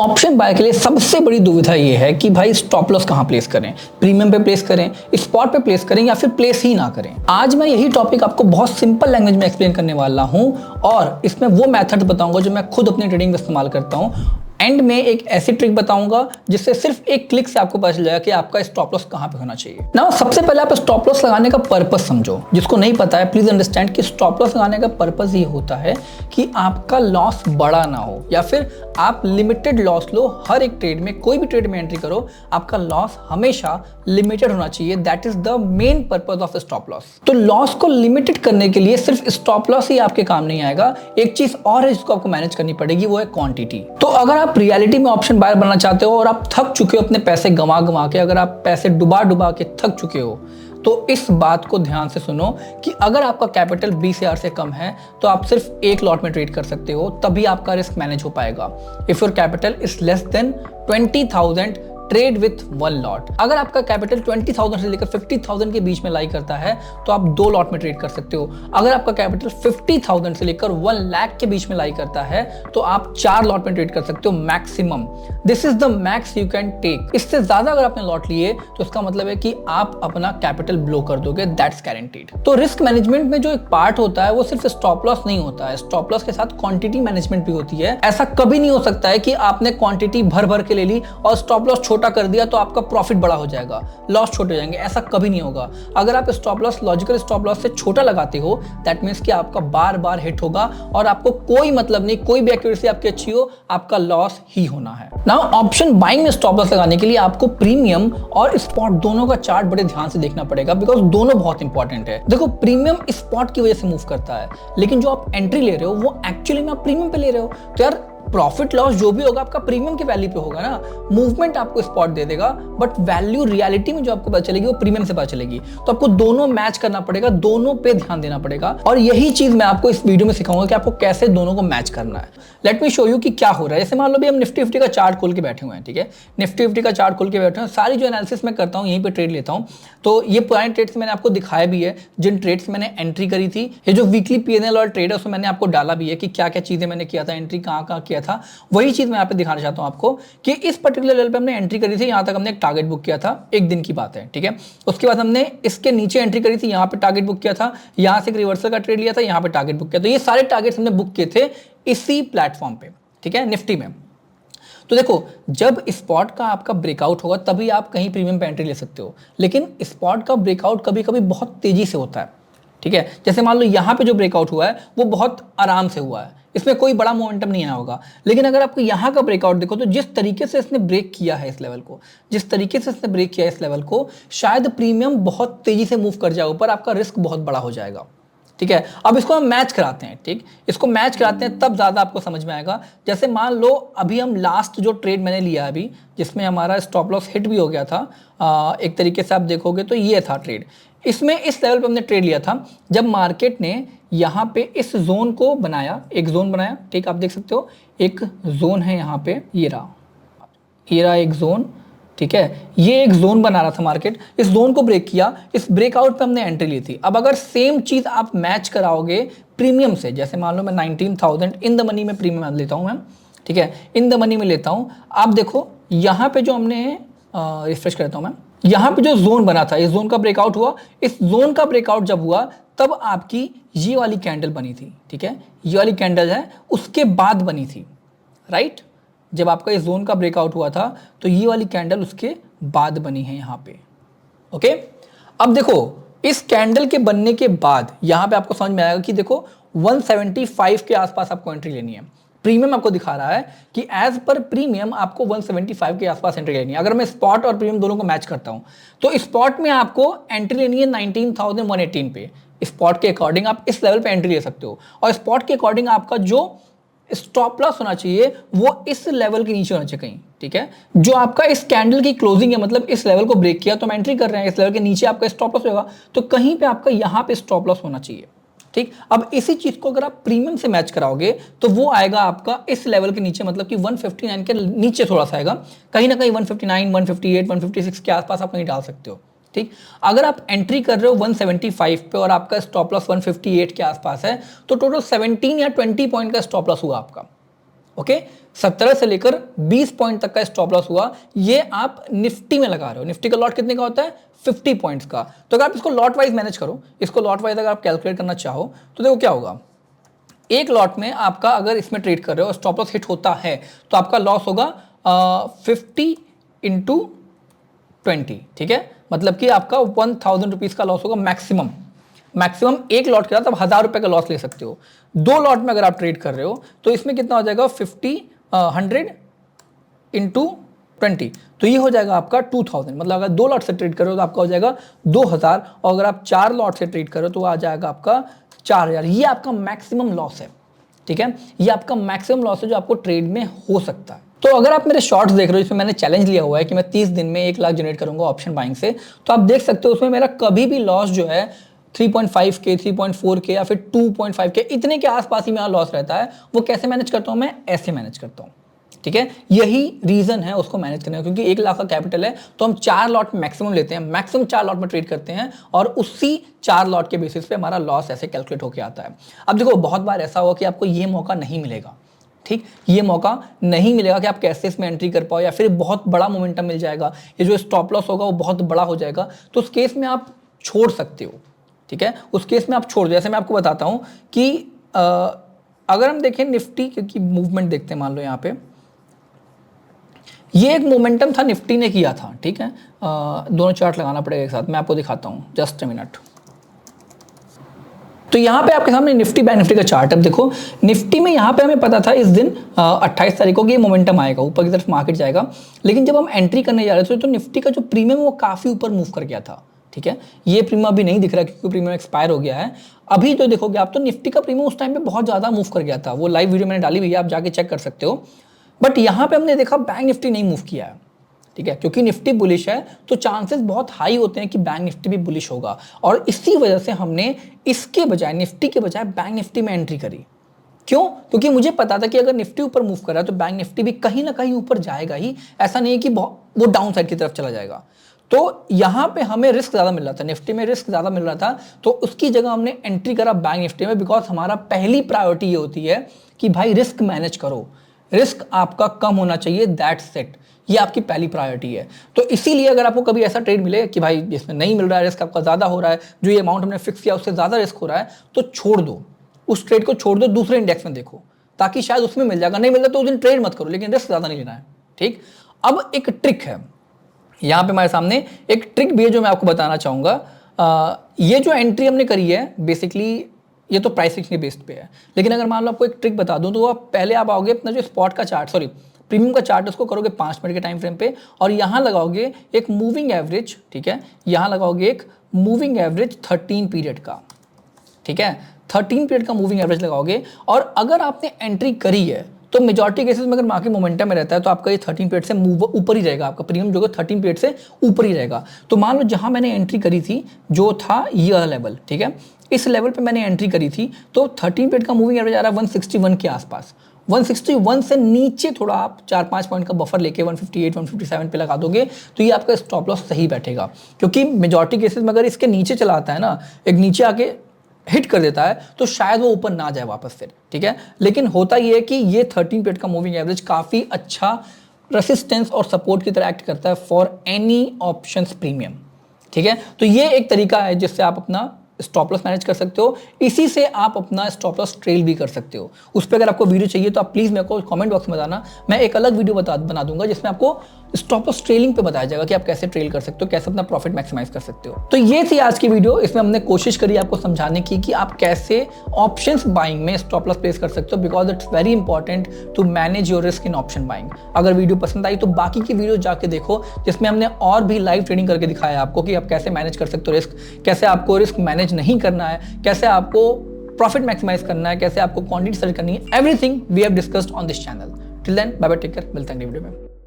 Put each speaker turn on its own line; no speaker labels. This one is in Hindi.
ऑप्शन बाय के लिए सबसे बड़ी दुविधा ये है कि भाई स्टॉप लॉस कहां प्लेस करें, प्रीमियम पे प्लेस करें, स्पॉट पे प्लेस करें या फिर प्लेस ही ना करें। आज मैं यही टॉपिक आपको बहुत सिंपल लैंग्वेज में एक्सप्लेन करने वाला हूं और इसमें वो मेथड बताऊंगा जो मैं खुद अपनी ट्रेडिंग में इस्तेमाल करता हूं। एंड में एक ऐसी ट्रिक बताऊंगा जिससे सिर्फ एक क्लिक से आपको पता चल जाएगा कि आपका स्टॉप लॉस कहां पे होना चाहिए। ना सबसे पहले आप स्टॉप लॉस लगाने का पर्पस समझो। जिसको नहीं पता है प्लीज अंडरस्टैंड कि स्टॉप लॉस लगाने का पर्पस ये होता है कि आपका लॉस बड़ा ना हो या फिर आप लिमिटेड लॉस लो। हर एक ट्रेड में, कोई भी ट्रेड में एंट्री करो, आपका लॉस हमेशा लिमिटेड होना चाहिए। That is the main purpose of stop loss. तो लॉस को लिमिटेड करने के लिए सिर्फ स्टॉप लॉस ही आपके काम नहीं आएगा। एक चीज और है जिसको आपको मैनेज करनी पड़ेगी, वो है क्वांटिटी। तो अगर आप रियलिटी में ऑप्शन बायर बनना चाहते हो और आप थक चुके हो अपने पैसे गंवा के, अगर आप पैसे डुबा के थक चुके हो, तो इस बात को ध्यान से सुनो कि अगर आपका कैपिटल 20,000 से कम है तो आप सिर्फ एक लॉट में ट्रेड कर सकते हो, तभी आपका रिस्क मैनेज हो पाएगा। If your capital is less than 20,000 trade with one lot. अगर आपका कैपिटल 20,000 से लेकर 50,000 के बीच में लाई करता है तो आप 2 लॉट में ट्रेड कर सकते हो। अगर आपका कैपिटल 50,000 से लेकर 1 लाख के बीच में लाई करता है तो आप 4 लॉट में ट्रेड कर सकते हो maximum. This is the max you can take. इससे ज्यादा अगर आपने लॉट लिए तो इसका मतलब है कि आप अपना कैपिटल ब्लो कर दोगे। That's guaranteed. तो रिस्क मैनेजमेंट में जो एक पार्ट होता है वो सिर्फ स्टॉप लॉस नहीं होता है, स्टॉप लॉस के साथ क्वांटिटी मैनेजमेंट भी होती है। ऐसा कभी नहीं हो सकता है कि आपने क्वांटिटी भर के ले ली और स्टॉप लॉस छोटा कर दिया तो आपका प्रॉफिट बड़ा हो जाएगा, लॉस छोटे हो जाएंगे। ऐसा कभी नहीं होगा। अगर आप stop loss logical stop loss से छोटा लगाते हो, दैट मींस कि आपका बार बार हिट होगा और आपको कोई मतलब नहीं, कोई भी एक्यूरेसी आपकी अच्छी हो, आपका लॉस ही होना है। नाउ ऑप्शन बाइंग में स्टॉप लॉस लगाने के लिए आपको प्रीमियम और स्पॉट दोनों का चार्ट बड़े ध्यान से देखना पड़ेगा, बिकॉज दोनों बहुत इंपॉर्टेंट है। देखो, प्रीमियम स्पॉट की वजह से मूव करता है, लेकिन जो आप एंट्री ले रहे हो वो एक्चुअली में आप प्रीमियम पे ले रहे हो। तो यार प्रॉफिट लॉस जो भी होगा आपका प्रीमियम की वैल्यू पे होगा ना। मूवमेंट आपको स्पॉट दे देगा बट वैल्यू रियलिटी में जो आपको पता चलेगी वो प्रीमियम से पता चलेगी। तो आपको दोनों मैच करना पड़ेगा, दोनों पे ध्यान देना पड़ेगा और यही चीज मैं आपको इस वीडियो में सिखाऊंगा कि आपको कैसे दोनों को मैच करना है। लेट मी शो यू कि क्या हो रहा है। जैसे मान लो भी हम निफ्टी 50 का चार्ट खोल के बैठे हुए हैं, ठीक है, निफ्टी 50 का चार्ट खोल के बैठे हैं। सारी जो एनालिसिस मैं करता हूँ यहीं पे ट्रेड लेता हूँ। तो ये पुराने ट्रेड्स मैंने आपको दिखाया भी है, जिन ट्रेड्स मैंने एंट्री करी थी। ये जो वीकली पीएनएल और ट्रेड है उसमें मैंने आपको डाला भी है कि क्या क्या चीजें मैंने किया था, एंट्री कहाँ किया था। वही चीज मैं यहाँ पे दिखाना चाहता हूँ आपको कि इस पर्टिकुलर लेवल पे हमने एंट्री करी थी, यहाँ तक हमने एक टारगेट बुक किया था, एक दिन की बात है, ठीक है। उसके बाद हमने इसके नीचे एंट्री करी थी, यहाँ पे टारगेट बुक किया था, यहाँ से एक रिवर्सल का ट्रेड लिया था, यहाँ पे टारगेट बुक किया। तो ये सारे टारगेट्स हमने बुक किए थे इसी प्लेटफॉर्म पे, ठीक है, निफ्टी में। तो देखो, जब स्पॉट का आपका ब्रेकआउट होगा तभी आप कहीं प्रीमियम पे एंट्री ले सकते हो, लेकिन स्पॉट का ब्रेकआउट कभी कभी बहुत तेजी से होता है, ठीक है। जैसे मान लो यहाँ पे जो ब्रेकआउट हुआ है वो बहुत आराम से हुआ है, इसमें कोई बड़ा मोमेंटम नहीं आया होगा। लेकिन अगर आपको यहाँ का ब्रेकआउट देखो तो जिस तरीके से इसने ब्रेक किया है इस लेवल को, जिस तरीके से इसने ब्रेक किया है इस लेवल को, शायद प्रीमियम बहुत तेजी से मूव कर जाए ऊपर, आपका रिस्क बहुत बड़ा हो जाएगा, ठीक है। अब इसको हम मैच कराते हैं, ठीक, इसको मैच कराते हैं तब ज्यादा आपको समझ में आएगा। जैसे मान लो अभी हम लास्ट जो ट्रेड मैंने लिया अभी, जिसमें हमारा स्टॉप लॉस हिट भी हो गया था, एक तरीके से आप देखोगे तो ये था ट्रेड। इसमें इस लेवल पे हमने ट्रेड लिया था जब मार्केट ने यहाँ पे इस जोन को बनाया, एक जोन बनाया, ठीक, आप देख सकते हो एक जोन है यहाँ पे, ये रहा एक जोन, ठीक है। ये एक जोन बना रहा था मार्केट, इस जोन को ब्रेक किया, इस ब्रेकआउट पे हमने एंट्री ली थी। अब अगर सेम चीज आप मैच कराओगे प्रीमियम से, जैसे मान लो मैं 19,000 इन द मनी में प्रीमियम लेता हूँ मैं, ठीक है, इन द मनी में लेता हूँ। आप देखो यहाँ पे जो हमने रिफ्रेश करता हूँ मैं, यहाँ पे जो जोन बना था, इस जोन का ब्रेकआउट हुआ। इस जोन का ब्रेकआउट जब हुआ तब आपकी ये वाली कैंडल बनी थी, ठीक है, ये वाली कैंडल है उसके बाद बनी थी, राइट। जब आपका इस जोन का ब्रेकआउट हुआ था तो ये वाली कैंडल उसके बाद बनी है यहाँ पे, ओके। अब देखो, इस कैंडल के बनने के बाद यहाँ पे आपको समझ में आएगा कि देखो 175 के आसपास आपको एंट्री लेनी है। प्रीमियम आपको दिखा रहा है कि एज पर प्रीमियम आपको 175 के आसपास एंट्री लेनी है। अगर मैं स्पॉट और प्रीमियम दोनों को मैच करता हूं तो स्पॉट में आपको एंट्री लेनी है 19,118 पे। स्पॉट के अकॉर्डिंग आप इस लेवल पे एंट्री ले सकते हो और स्पॉट के अकॉर्डिंग आपका जो स्टॉप लॉस होना चाहिए वो इस लेवल के नीचे होना चाहिए कहीं, ठीक है। जो आपका इस कैंडल की क्लोजिंग है, मतलब इस लेवल को ब्रेक किया तो हम एंट्री कर रहे हैं, इस लेवल के नीचे आपका स्टॉप लॉस होगा, तो कहीं पे आपका यहाँ पे स्टॉप लॉस होना चाहिए, ठीक। अब इसी चीज को अगर आप प्रीमियम से मैच कराओगे तो वो आएगा आपका इस लेवल के नीचे, मतलब कि 159 के नीचे थोड़ा सा आएगा, कहीं ना कहीं 159, 158, 156 के आसपास आप कहीं डाल सकते हो, ठीक। अगर आप एंट्री कर रहे हो 175 पे और आपका स्टॉप लॉस 158 के आसपास है तो टोटल 17 या 20 पॉइंट का स्टॉप लॉस हुआ आपका, ओके 17 से लेकर 20 पॉइंट तक का स्टॉप लॉस हुआ। ये आप निफ्टी में लगा रहे हो। निफ्टी का लॉट कितने का होता है? 50 पॉइंट्स का। तो अगर आप इसको लॉट वाइज मैनेज करो, इसको लॉट वाइज अगर आप कैलकुलेट करना चाहो तो देखो क्या होगा। एक लॉट में आपका अगर इसमें ट्रेड कर रहे हो स्टॉप लॉस हिट होता है तो आपका लॉस होगा 50 इंटू 20, ठीक है। मतलब कि आपका 1000 रुपीज का लॉस होगा मैक्सिमम। एक लॉट के साथ आप 1000 रुपए का लॉस ले सकते हो। 2 लॉट में अगर आप ट्रेड कर रहे हो तो इसमें कितना हो जाएगा 100 इंटू 20, तो ये हो जाएगा आपका 2000। मतलब अगर 2 लॉट से ट्रेड कर रहे हो तो आपका हो जाएगा 2000, और अगर आप 4 लॉट से ट्रेड कर रहे हो तो आ जाएगा आपका 4000। ये आपका मैक्सिमम लॉस है, ठीक है। ये आपका मैक्सिमम लॉस है जो आपको ट्रेड में हो सकता है। तो अगर आप मेरे शॉर्ट्स देख रहे हो, इसमें मैंने चैलेंज लिया हुआ है कि मैं 30 दिन में 1 लाख जनरेट करूंगा ऑप्शन बाइंग से, तो आप देख सकते हो उसमें मेरा कभी भी लॉस जो है 3.5 के, 3.4 के या फिर 2.5 के, इतने के आसपास ही मेरा लॉस रहता है। वो कैसे मैनेज करता हूं? मैं ऐसे मैनेज करता हूं, ठीक है। यही रीजन है उसको मैनेज करने का, क्योंकि 1 लाख का कैपिटल है तो हम 4 लॉट मैक्सिमम लेते हैं, मैक्सिमम 4 लॉट में ट्रेड करते हैं और उसी 4 लॉट के बेसिस पे हमारा लॉस ऐसे कैलकुलेट होकर आता है। अब देखो बहुत बार ऐसा होगा कि आपको ये मौका नहीं मिलेगा, ठीक, ये मौका नहीं मिलेगा कि आप कैसे इसमें एंट्री कर पाओ, या फिर बहुत बड़ा मोमेंटम मिल जाएगा, ये जो स्टॉप लॉस होगा वो बहुत बड़ा हो जाएगा, तो उस केस में आप छोड़ सकते हो, ठीक है। उस केस में आप छोड़ दो। जैसे मैं आपको बताता हूं कि अगर हम देखें निफ्टी, क्योंकि मूवमेंट देखते हैं, मान लो यहाँ पे ये एक मोमेंटम था निफ्टी ने किया था, ठीक है। दोनों चार्ट लगाना पड़ेगा एक साथ, मैं आपको दिखाता हूं, जस्ट अ मिनट। तो यहाँ पे आपके सामने निफ्टी बैंक निफ्टी का चार्ट है। देखो निफ्टी में यहाँ पे हमें पता था इस दिन 28 तारीख को कि ये मोमेंटम आएगा, ऊपर की तरफ मार्केट जाएगा, लेकिन जब हम एंट्री करने जा रहे थे तो निफ्टी का जो प्रीमियम वो काफी ऊपर मूव कर गया था, ठीक है। ये प्रीमियम अभी नहीं दिख रहा क्योंकि प्रीमियम एक्सपायर हो गया है। अभी जो देखोगे आप तो निफ्टी का प्रीमियम उस टाइम पे बहुत ज्यादा मूव कर गया था, वो लाइव वीडियो मैंने डाली हुई है, आप जाके चेक कर सकते हो। बट यहाँ पे हमने देखा बैंक निफ्टी नहीं मूव किया है, ठीक है, क्योंकि निफ्टी बुलिश है तो चांसेस बहुत हाई होते हैं कि बैंक निफ्टी भी बुलिश होगा, और इसी वजह से हमने इसके बजाय, निफ्टी के बजाय बैंक निफ्टी में एंट्री करी। क्यों? क्योंकि मुझे पता था कि अगर निफ्टी ऊपर मूव कर रहा है तो बैंक निफ्टी भी कहीं ना कहीं ऊपर जाएगा ही, ऐसा नहीं है कि वो डाउन साइड की तरफ चला जाएगा। तो यहाँ पे हमें रिस्क ज्यादा मिल रहा था, निफ्टी में रिस्क ज्यादा मिल रहा था, तो उसकी जगह हमने एंट्री करा बैंक निफ्टी में, बिकॉज हमारा पहली प्रायोरिटी ये होती है कि भाई रिस्क मैनेज करो, रिस्क आपका कम होना चाहिए, दैट्स इट, ये आपकी पहली प्रायोरिटी है। तो इसीलिए अगर आपको कभी ऐसा ट्रेड मिले कि भाई इसमें नहीं मिल रहा है, रिस्क आपका ज्यादा हो रहा है, जो ये अमाउंट हमने फिक्स किया उससे ज्यादा रिस्क हो रहा है, तो छोड़ दो, उस ट्रेड को छोड़ दो, दूसरे इंडेक्स में देखो, ताकि शायद उसमें मिल जाएगा। नहीं मिलता तो उस दिन ट्रेड मत करो, लेकिन रिस्क ज्यादा नहीं लेना है, ठीक। अब एक ट्रिक है यहाँ पे हमारे सामने, एक ट्रिक भी है जो मैं आपको बताना चाहूंगा। ये जो एंट्री हमने करी है बेसिकली ये तो प्राइसिंग के बेस्ड पे है, लेकिन अगर मान लो आपको एक ट्रिक बता दूं तो आप पहले आप आओगे अपना जो स्पॉट का चार्ट, सॉरी प्रीमियम का चार्ट, उसको करोगे 5 मिनट के टाइम फ्रेम पे, और यहाँ लगाओगे एक मूविंग एवरेज, ठीक है, यहाँ लगाओगे एक मूविंग एवरेज 13 पीरियड का, ठीक है, 13 पीरियड का मूविंग एवरेज लगाओगे। और अगर आपने एंट्री करी है तो मेजॉरिटी केसेस में अगर मार्केट मोमेंटम में रहता है तो आपका ये 13 पीरियड से ऊपर ही रहेगा, आपका प्रीमियम जो है 13 पीरियड से ऊपर ही रहेगा। तो मान लो जहां मैंने एंट्री करी थी जो था ये वाला लेवल, ठीक है, इस लेवल पे मैंने एंट्री करी थी, तो 13 पीरियड का मूविंग एवरेज आ रहा है 161 के आसपास। 161 से नीचे थोड़ा आप 4-5 पॉइंट का बफर लेके 158 157 पे लगा दोगे तो ये आपका स्टॉप लॉस सही बैठेगा, क्योंकि मेजॉरिटी केसेस में अगर इसके नीचे चला आता है ना, एक नीचे आके हिट कर देता है तो शायद वो ऊपर ना जाए वापस फिर, ठीक है। लेकिन होता ये है कि ये 13 पीरियड का मूविंग एवरेज काफी अच्छा रेसिस्टेंस और सपोर्ट की तरह एक्ट करता है फॉर एनी ऑप्शंस प्रीमियम, ठीक है। तो ये एक तरीका है जिससे आप अपना स्टॉप लॉस मैनेज कर सकते हो, इसी से आप अपना स्टॉप लॉस ट्रेल भी कर सकते हो। उस पर अगर आपको वीडियो चाहिए तो आप प्लीज मेरे को कमेंट बॉक्स में बताना, मैं एक अलग वीडियो बना दूंगा जिसमें आपको स्टॉप लॉस ट्रेलिंग पे बताया जाएगा कि आप कैसे ट्रेल कर सकते हो, कैसे अपना प्रॉफिट मैक्सिमाइज कर सकते हो। तो ये थी आज की वीडियो, इसमें हमने कोशिश करी आपको समझाने की कि आप कैसे ऑप्शंस बाइंग में स्टॉप लॉस प्लेस कर सकते हो, because it's very important to manage your risk in option buying. अगर वीडियो पसंद आई तो बाकी की वीडियो जाके देखो, जिसमें हमने और भी लाइव ट्रेडिंग करके दिखाया आपको कि आप कैसे मैनेज कर सकते हो रिस्क, कैसे आपको रिस्क मैनेज नहीं करना है, कैसे आपको प्रॉफिट मैक्सिमाइज करना है, कैसे आपको क्वांटिटी सर्च करनी है, everything we have discussed on this channel. Till then bye bye, take care, मिलते हैं अगली वीडियो में।